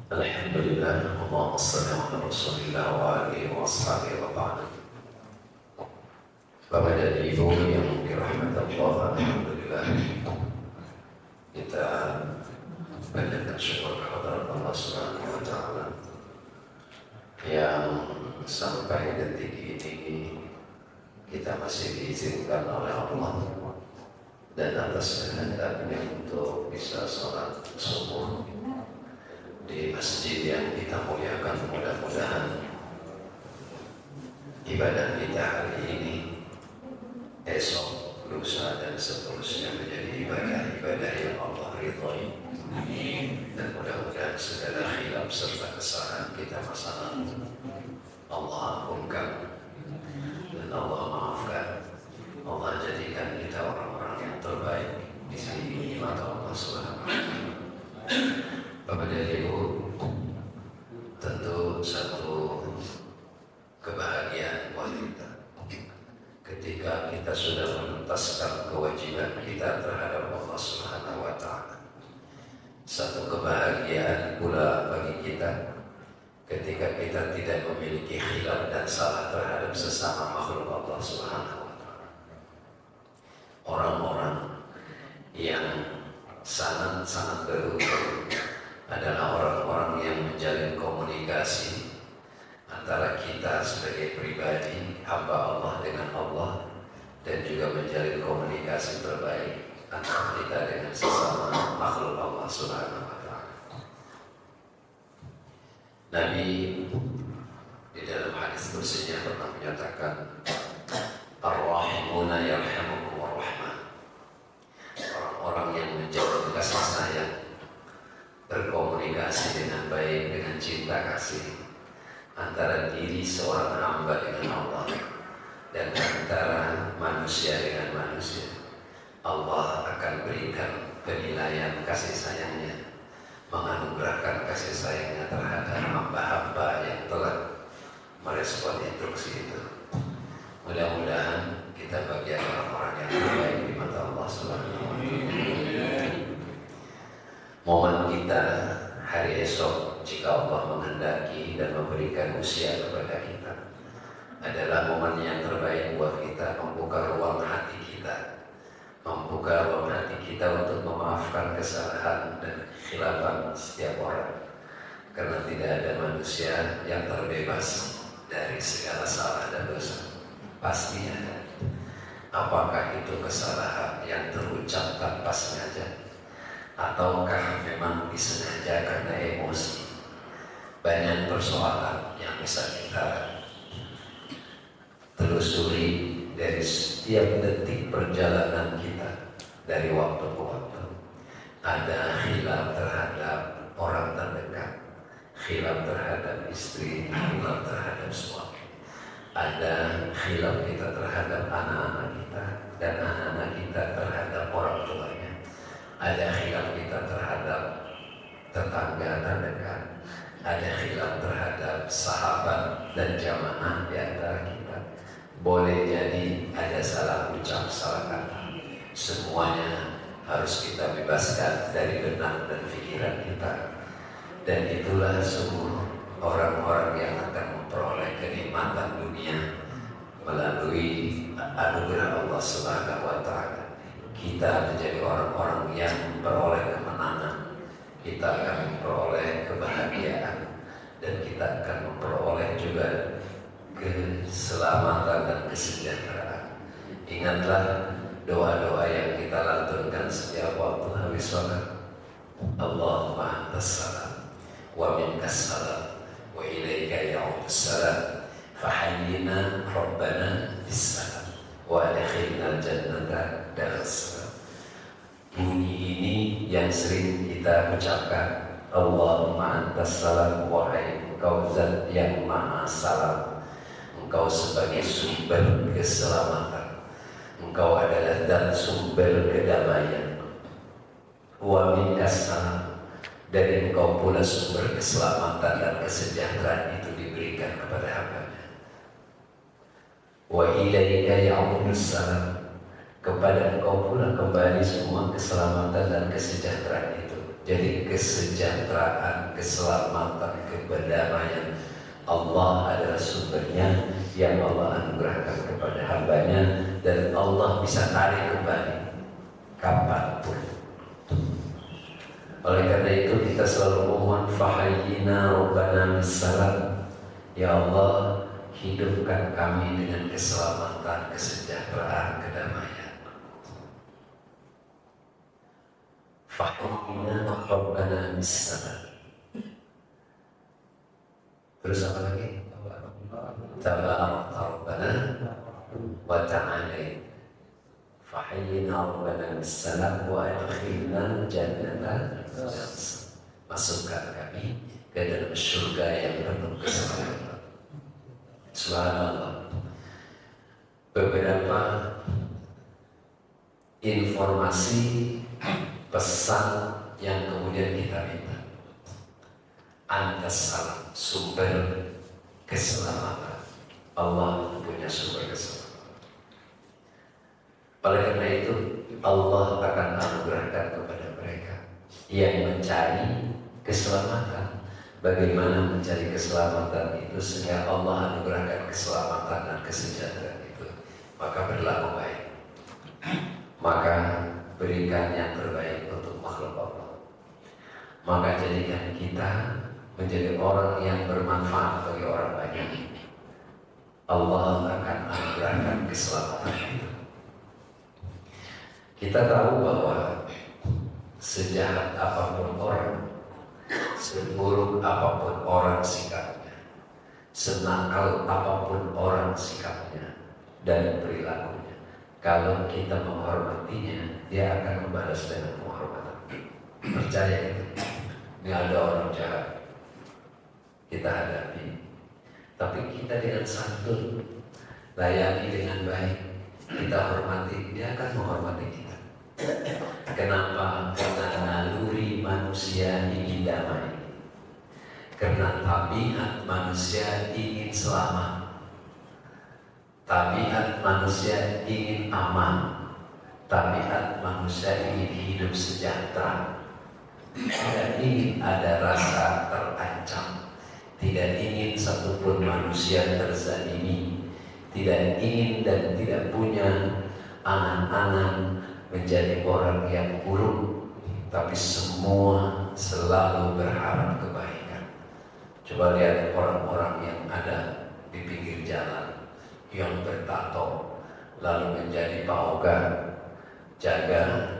Alhamdulillah, Allahumma salli ala Rasulillah wa alihi wa ashabihi wa ba'd. Bapak dan Ibu yang dirahmati Allah, alhamdulillah kita panjatkan syukur kepada Allah Subhanahu wa taala yang sampai detik ini kita masih diizinkan oleh Allah dan atas kehendaknya untuk bisa sholat subuh di masjid yang kita muliakan. Mudah-mudahan ibadah kita hari ini, esok, lusa dan seterusnya menjadi ibadah-ibadah yang Allah ridhoi. Dan mudah-mudahan segala khilaf serta kesalahan kita masa lalu Allah ampunkan dan Allah maafkan. Allah jadikan kita orang-orang yang terbaik di sisi mata Allah Subhanahu wa taala. Bapak dan Ibu, tentu satu kebahagiaan buat kita ketika kita sudah menuntaskan kewajiban kita terhadap Allah Subhanahu wa taala. Satu kebahagiaan pula bagi kita ketika kita tidak memiliki khilaf dan salah terhadap sesama makhluk Allah Subhanahu wa taala. Orang-orang yang sangat-sangat beruntung adalah orang-orang yang menjalin komunikasi antara kita sebagai pribadi, hamba Allah dengan Allah, dan juga menjalin komunikasi terbaik antara kita dengan sesama makhluk Allah Subhanahu wa taala. Nabi di dalam hadis kursinya pernah menyatakan, Ar-Rahimuna yarhamukumur Rahman. Orang-orang yang menjaga kasih sayang, berkomunikasi dengan baik, dengan cinta kasih antara diri seorang hamba dengan Allah dan antara manusia dengan manusia, Allah akan berikan penilaian kasih sayangnya, menganugerahkan kasih sayangnya terhadap hamba-hamba yang telah merespon instruksi itu. Mudah-mudahan kita bagian orang-orang yang terbaik di mata Allah Subhanahu wa taala. Momen kita hari esok, jika Allah menghendaki dan memberikan usia kepada kita, adalah momen yang terbaik buat kita, membuka ruang hati kita, membuka ruang hati kita untuk memaafkan kesalahan dan khilafan setiap orang. Karena tidak ada manusia yang terbebas dari segala salah dan dosa. Pasti ada. Apakah itu kesalahan yang terucap tanpa sengaja, ataukah memang disengaja karena emosi? Banyak persoalan yang bisa kita telusuri dari setiap detik perjalanan kita dari waktu ke waktu. Ada khilaf terhadap orang terdekat, khilaf terhadap istri, khilaf terhadap suami. Ada khilaf kita terhadap anak-anak kita dan anak-anak kita terhadap orang tuanya. Ada khilaf kita terhadap tetangga terdekat, ada khilaf terhadap sahabat dan jamaah di antara kita. Boleh jadi ada salah ucap, salah kata. Semuanya harus kita bebaskan dari benak dan pikiran kita. Dan itulah semua orang-orang yang akan memperoleh kenikmatan dunia melalui anugerah Allah Subhanahu wa taala. Kita menjadi orang-orang yang memperoleh kemenangan, kita akan memperoleh kebahagiaan, dan kita akan memperoleh juga keselamatan dan kesejahteraan. Ingatlah doa-doa yang kita lantunkan setiap waktu habis sholat. Allahumma antas salam wa minkas salam wa ilaika ya'udus salam fahayyina rabbana bis salam wa adkhilnal jannata darassalam. Bunyi ini yang sering kita ucapkan. Allahumma antas salam, wahai engkau zat yang maha salam, engkau sebagai sumber keselamatan, engkau adalah zat sumber kedamaian. Wa minkas salam, dari engkau pula sumber keselamatan dan kesejahteraan itu diberikan kepada hamba-Nya. Wa ilaika ya'udus salam, kepada engkau pula kembali semua keselamatan dan kesejahteraan itu. Jadi kesejahteraan, keselamatan, kedamaian Allah adalah sumbernya yang Allah anugerahkan kepada hambanya, dan Allah bisa tarik kembali kapanpun. Oleh karena itu kita selalu memohon fahayyina rabbana bisalam, ya Allah hidupkan kami dengan keselamatan, kesejahteraan, kedamaian. Fahayyina rabbana bisalam. Terus apa lagi? Tabarakta rabbana wa ta'ala. Fahayyina rabbana bisalam wa adkhilna jannata. Masukkan kami ke dalam surga yang penuh keselamatan. Subhanallah. Beberapa informasi pesan yang kemudian kita minta. Antas salam, sumber keselamatan. Allah punya sumber keselamatan. Oleh karena itu Allah akan anugerahkan kepada mereka yang mencari keselamatan. Bagaimana mencari keselamatan itu sehingga Allah anugerahkan keselamatan dan kesejahteraan itu? Maka berlaku baik, maka berikan yang terbaik untuk makhluk Allah. Maka jadikan kita menjadi orang yang bermanfaat bagi orang banyak. Allah akan anugerahkan keselamatan itu. Kita tahu bahwa sejahat apapun orang, seburuk apapun orang sikapnya, senakal apapun orang sikapnya dan perilakunya, kalau kita menghormatinya, dia akan membalas dengan penghormatan. Percaya itu. Ini ada orang jahat, kita hadapi, tapi kita dengan santun, layani dengan baik, kita hormati, dia akan menghormati kita. Kenapa? Karena naluri manusia ingin damai, karena tabiat manusia ingin selamat, tabiat manusia ingin aman, tabiat manusia ingin hidup sejahtera, tidak ingin ada rasa terancam, tidak ingin satupun manusia terzalimi, tidak ingin dan tidak punya angan-angan menjadi orang yang buruk, tapi semua selalu berharap kebaikan. Coba lihat orang-orang yang ada di pinggir jalan yang bertato lalu menjadi pauga jaga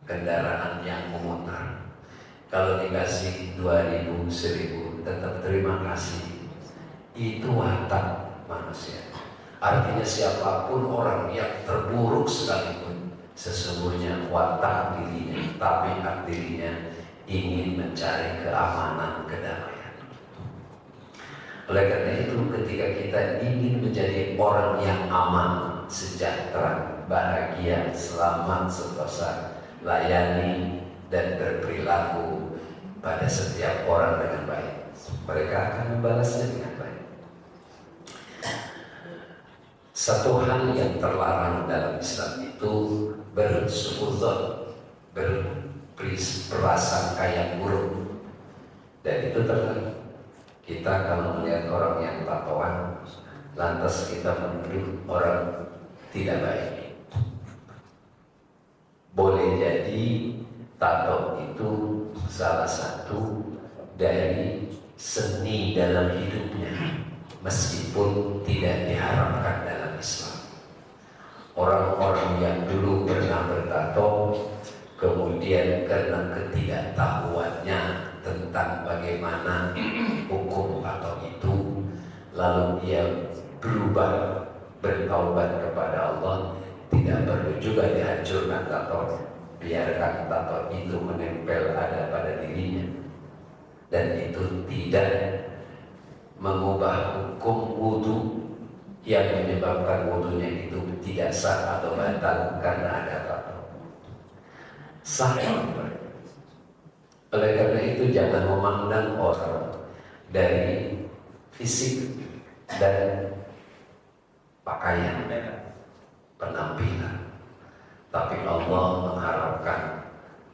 kendaraan yang memutar. Kalau dikasih 2.000, 1.000 tetap terima kasih. Itu watak manusia. Artinya siapapun orang yang terburuk sekalipun, sesungguhnya watak dirinya, tabiat dirinya ingin mencari keamanan, kedamaian. Oleh karena itu ketika kita ingin menjadi orang yang aman, sejahtera, bahagia, selamat, sentosa, layani dan berperilaku pada setiap orang dengan baik, mereka akan membalasnya dengan baik. Satu hal yang terlarang dalam Islam itu bersuudzon, berprasangka yang buruk, dan itu terlarang. Kita kalau melihat orang yang tatoan, lantas kita menuduh orang tidak baik. Boleh jadi tato itu salah satu dari seni dalam hidupnya, meskipun tidak diharapkan dalam Islam. Orang-orang yang dulu pernah bertato, kemudian karena ketidaktahuannya tentang bagaimana hukum atau itu, lalu dia berubah, bertaubat kepada Allah. Tidak perlu juga dihancurkan tato, biarkan tato itu menempel ada pada dirinya, dan itu tidak mengubah hukum wudhu yang menyebabkan wudhunya itu tidak sah atau batal karena ada tato. Sah. Oleh karena itu jangan memandang orang dari fisik dan pakaian, penampilan, tapi Allah mengharapkan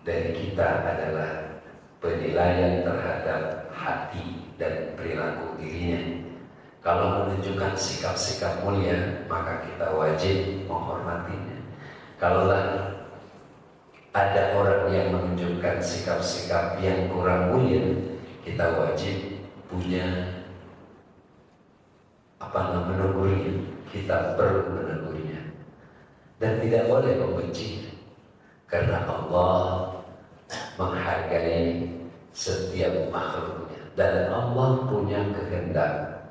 dari kita adalah penilaian terhadap hati dan perilaku dirinya. Kalau menunjukkan sikap-sikap mulia, maka kita wajib menghormatinya. Kalaulah ada orang yang menunjukkan sikap-sikap yang kurang mulia, kita wajib punya menegurnya. Kita perlu menegurnya dan tidak boleh membenci, karena Allah menghargai setiap makhluknya dan Allah punya kehendak,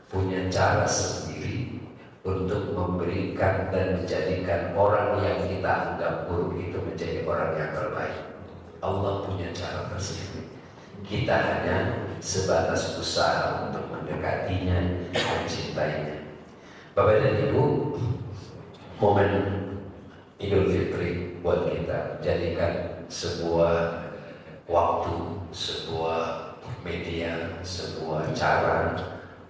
punya cara sendiri untuk memberikan dan menjadikan orang yang kita anggap buruk itu menjadi orang yang terbaik. Allah punya cara tersendiri. Kita hanya sebatas usaha untuk mendekatinya, mencintainya. Bapak dan Ibu, momen Idul Fitri buat kita jadikan sebuah waktu, sebuah media, sebuah cara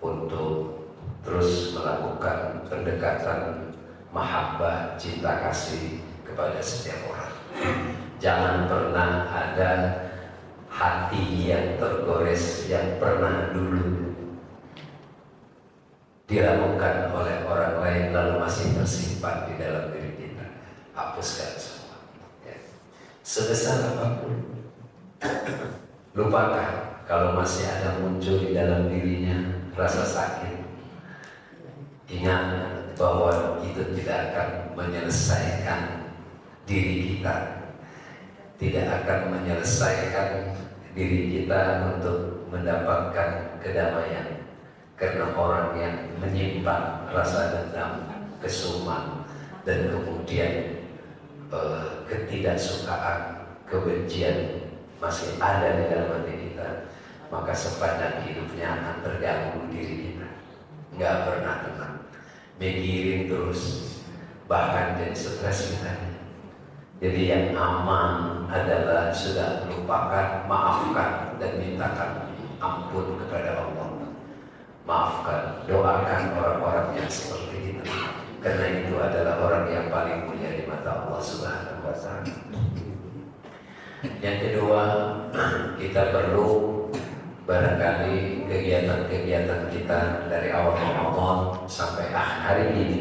untuk terus melakukan pendekatan mahabbah, cinta kasih kepada setiap orang. Jangan pernah ada hati yang tergores yang pernah dulu diramukan oleh orang lain lalu masih tersimpan di dalam diri kita. Hapuskan semua ya. Sebesar apapun, lupakan. Kalau masih ada muncul di dalam dirinya rasa sakit, ingat bahwa itu tidak akan menyelesaikan diri kita, tidak akan menyelesaikan diri kita untuk mendapatkan kedamaian. Karena orang yang menyimpan rasa dendam, kesuman, dan kemudian ketidaksukaan, kebencian masih ada di dalam hati kita, maka sepanjang hidupnya akan terganggu diri kita, nggak pernah tenang, mikirin terus, bahkan jadi stres kita. Jadi yang aman adalah sudah lupakan, maafkan, dan mintakan ampun kepada Allah. Maafkan, doakan orang-orang yang seperti itu, karena itu adalah orang yang paling mulia di mata Allah Subhanahu wa Ta'ala. Yang kedua, kita perlu barangkali kegiatan-kegiatan kita dari awal Ramadan sampai akhir hari ini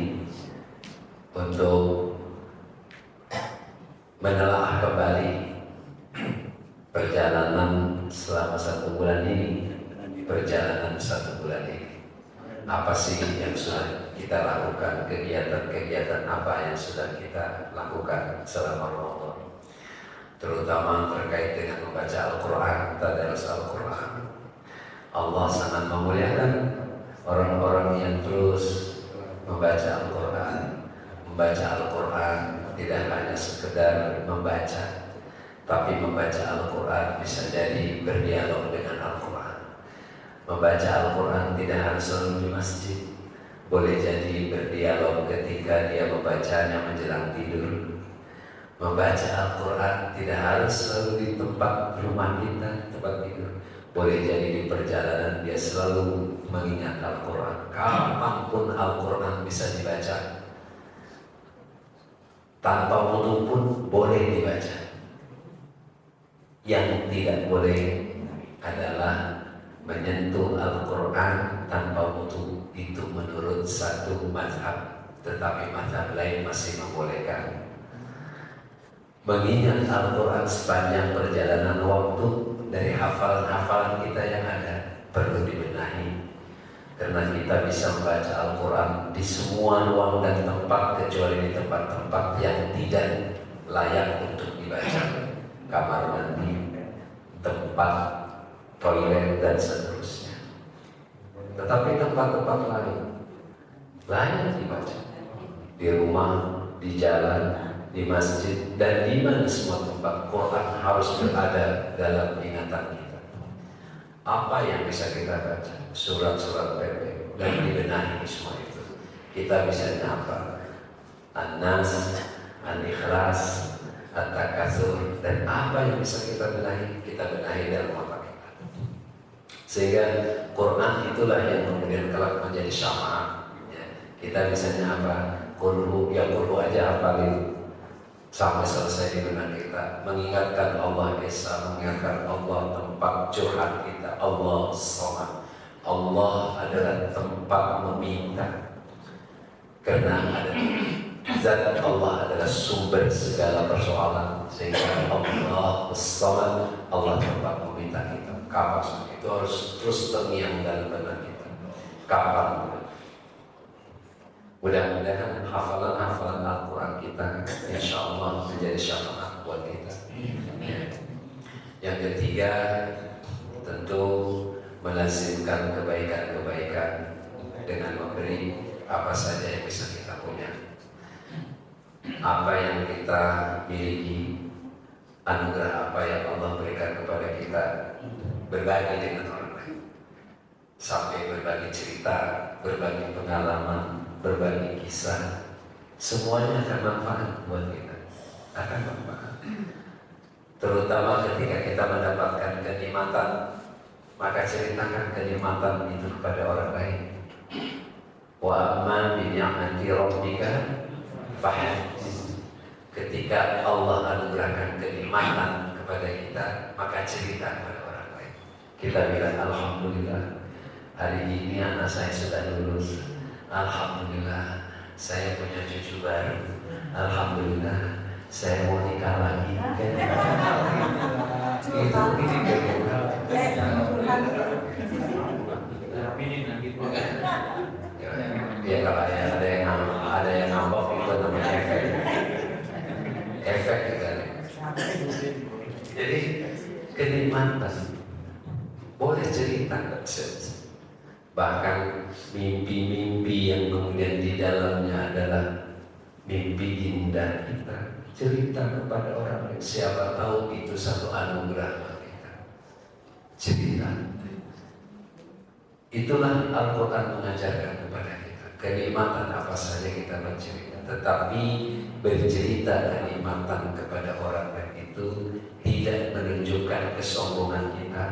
untuk menelaah kembali perjalanan selama 1 bulan ini. Perjalanan 1 bulan ini, apa sih yang sudah kita lakukan, kegiatan-kegiatan apa yang sudah kita lakukan selama Ramadan, terutama terkait dengan membaca Al-Quran, tadarus Al-Quran. Allah sangat memuliakan orang-orang yang terus membaca Al-Quran. Membaca Al-Quran tidak hanya sekedar membaca, tapi membaca Al-Quran bisa jadi berdialog dengan Al-Quran. Membaca Al-Quran tidak harus selalu di masjid, boleh jadi berdialog ketika dia membacanya menjelang tidur. Membaca Al-Quran tidak harus selalu di tempat rumah kita, tempat tidur, boleh jadi di perjalanan dia selalu mengingat Al-Quran. Kapanpun Al-Quran bisa dibaca, tanpa wudu pun boleh dibaca. Yang tidak boleh adalah menyentuh Al-Quran tanpa wudu. Itu menurut satu mazhab, tetapi mazhab lain masih membolehkan. Mengingat Al-Quran sepanjang perjalanan waktu dari hafalan-hafalan kita yang ada perlu dibenahi, karena kita bisa membaca Al-Quran di semua ruang dan tempat kecuali di tempat-tempat yang tidak layak untuk dibaca, kamar mandi, tempat toilet dan seterusnya. Tetapi tempat-tempat lain layak dibaca, di rumah, di jalan, di masjid, dan di mana semua tempat Quran harus berada dalam ingatan kita. Apa yang bisa kita baca? Surat-surat pendek dan dibenahi semua itu. Kita bisa apa? An-Nas, Al-Ikhlas, At-Takatsur, dan apa yang bisa kita benahi? Kita benahi dalam apa kita. Sehingga Quran itulah yang kemudian kelak menjadi syafaat. Ya. Kita misalnya apa? Qul aja hafalin. sampai selesai di benak kita, mengingatkan Allah Esa, mengingatkan Allah tempat curhat kita. Allah Somad, Allah adalah tempat meminta, karena ada zat Allah adalah sumber segala persoalan, sehingga Allah Somad, Allah tempat meminta kita. Kapan itu harus terus terngiang dalam benak kita. Kapan? Mudah-mudahan hafalan-hafalan Al-Quran kita insya Allah menjadi syafaat buat kita. Yang ketiga, tentu melazimkan kebaikan-kebaikan dengan memberi apa saja yang bisa kita punya. Apa yang kita miliki, anugerah apa yang Allah berikan kepada kita, berbagi dengan orang lain. Sampai berbagi cerita, berbagi pengalaman, berbagi kisah, semuanya akan manfaat buat kita, akan manfaat. Terutama ketika kita mendapatkan kenikmatan, maka ceritakan kenikmatan itu kepada orang lain. Wa amma bi ni'mati rabbika fahaddits. Ketika Allah anugerahkan kenikmatan kepada kita, maka cerita kepada orang lain. Kita bilang alhamdulillah, hari ini anak saya sudah lulus. Alhamdulillah, saya punya cucu baru. Alhamdulillah, saya mau nikah lagi. Itu ini ya, kalau ada yang ngambek itu namanya efek gitu. Jadi kenikmatan boleh cerita, bahkan mimpi-mimpi yang kemudian di dalamnya adalah mimpi indah kita, cerita kepada orang lain. Siapa tahu itu satu anugerah bagi kita. Cerita. Itulah Al-Quran mengajarkan kepada kita. Kenikmatan apa saja kita bercerita, tetapi bercerita kenikmatan kepada orang lain itu tidak menunjukkan kesombongan kita,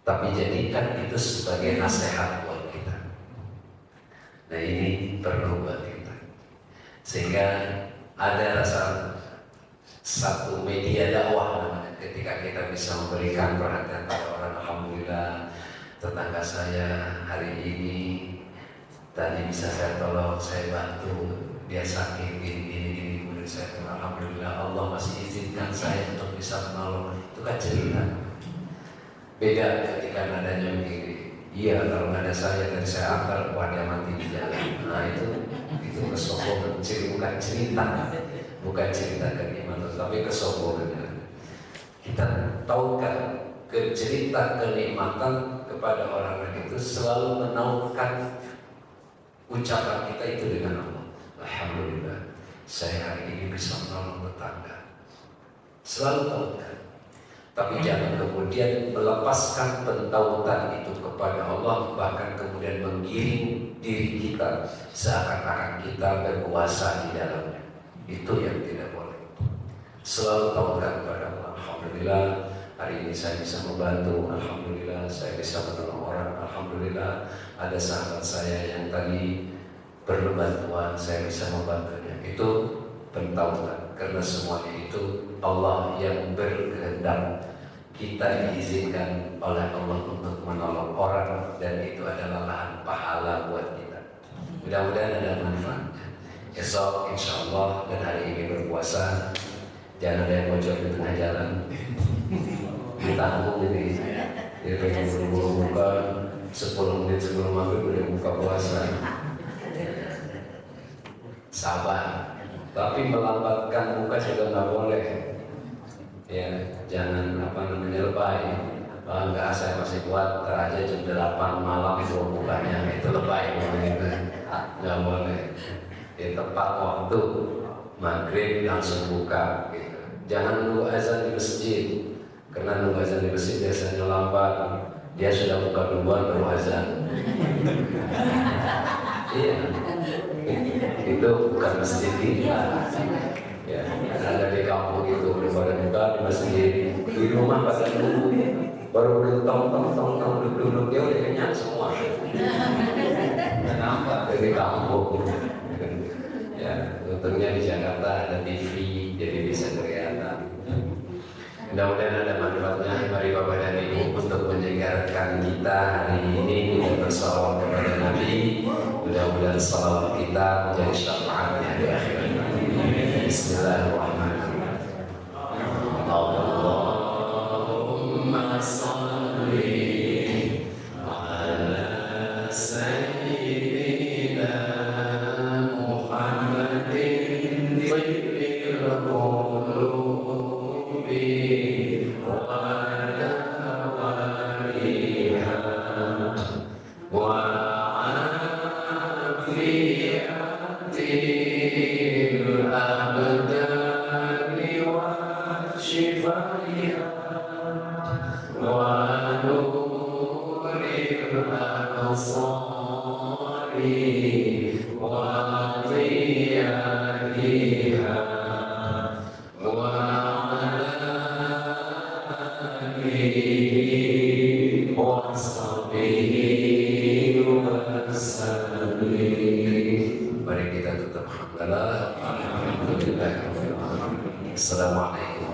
tapi jadikan itu sebagai nasihat buat kita. Nah, ini perlu buat kita, sehingga ada satu media dakwah namanya, ketika kita bisa memberikan perhatian pada orang. Alhamdulillah, tetangga saya hari ini tadi bisa saya tolong, saya bantu, dia sakit gini, kemudian saya bilang alhamdulillah Allah masih izinkan saya untuk bisa menolong. Itu kan cerita. Beda ketika nadanya begini, iya kalau nada saya dan saya antar, wah dia mati di jalan. Nah itu kesombongan, bukan cerita kenikmatan, tapi kesombongan. Kita tahukah cerita kenikmatan kepada orang lain itu selalu menautkan ucapan kita itu dengan Allah. Alhamdulillah, saya hari ini bisa menolong tetangga. Selalu tautkan. Tapi jangan kemudian melepaskan pentautan itu kepada Allah, bahkan kemudian menggiring diri kita seakan-akan kita berkuasa di dalamnya. Itu yang tidak boleh. Selalu tautkan kepada Allah. Alhamdulillah, hari ini saya bisa membantu. Alhamdulillah, saya bisa menolong orang. Alhamdulillah, ada sahabat saya yang tadi perlu bantuan, saya bisa membantunya. Itu pentautan, karena semuanya itu Allah yang berkehendak. Kita diizinkan oleh Allah untuk menolong orang, dan itu adalah lahan pahala buat kita. Mudah-mudahan ada manfaat. Esok insya Allah, dan hari ini berpuasa, jangan ada yang bocor di tengah jalan. Ditanggung ini, dia pengen buru-buru buka 10 menit sebelum maghrib udah buka puasa. Sabar, tapi melambatkan buka juga nggak boleh. Ya, jangan lebay. Enggak, saya masih kuat, ntar aja jam 8 malam itu bukanya, itu lebay gitu. Nggak boleh. Ya, tepat waktu maghrib langsung buka gitu. Jangan nunggu azan di masjid, karena nunggu azan di masjid biasanya lambat. Dia sudah buka duluan baru azan. Iya, itu bukan masjid kita. Ya, ada di kampung itu udah pada buka di masjid, di rumah pada nunggu, baru udah tong duduk dia udah kenyang semua. Kenapa? Dari kampung. Ya, untungnya di Jakarta TV jadi bisa kelihatan. Mudah-mudahan ada manfaatnya. Mari Bapak dan Ibu untuk menyegarkan kita hari ini dengan bersalawat kepada Nabi. Mudah-mudahan salawat kita menjadi syafaatnya di akhirat. Bismillahirrahmanirrahim. Allahumma salli ala sayyidina Muhammadin tibbil qulubi Mari kita tetap hamdalah. Alhamdulillah. Assalamualaikum.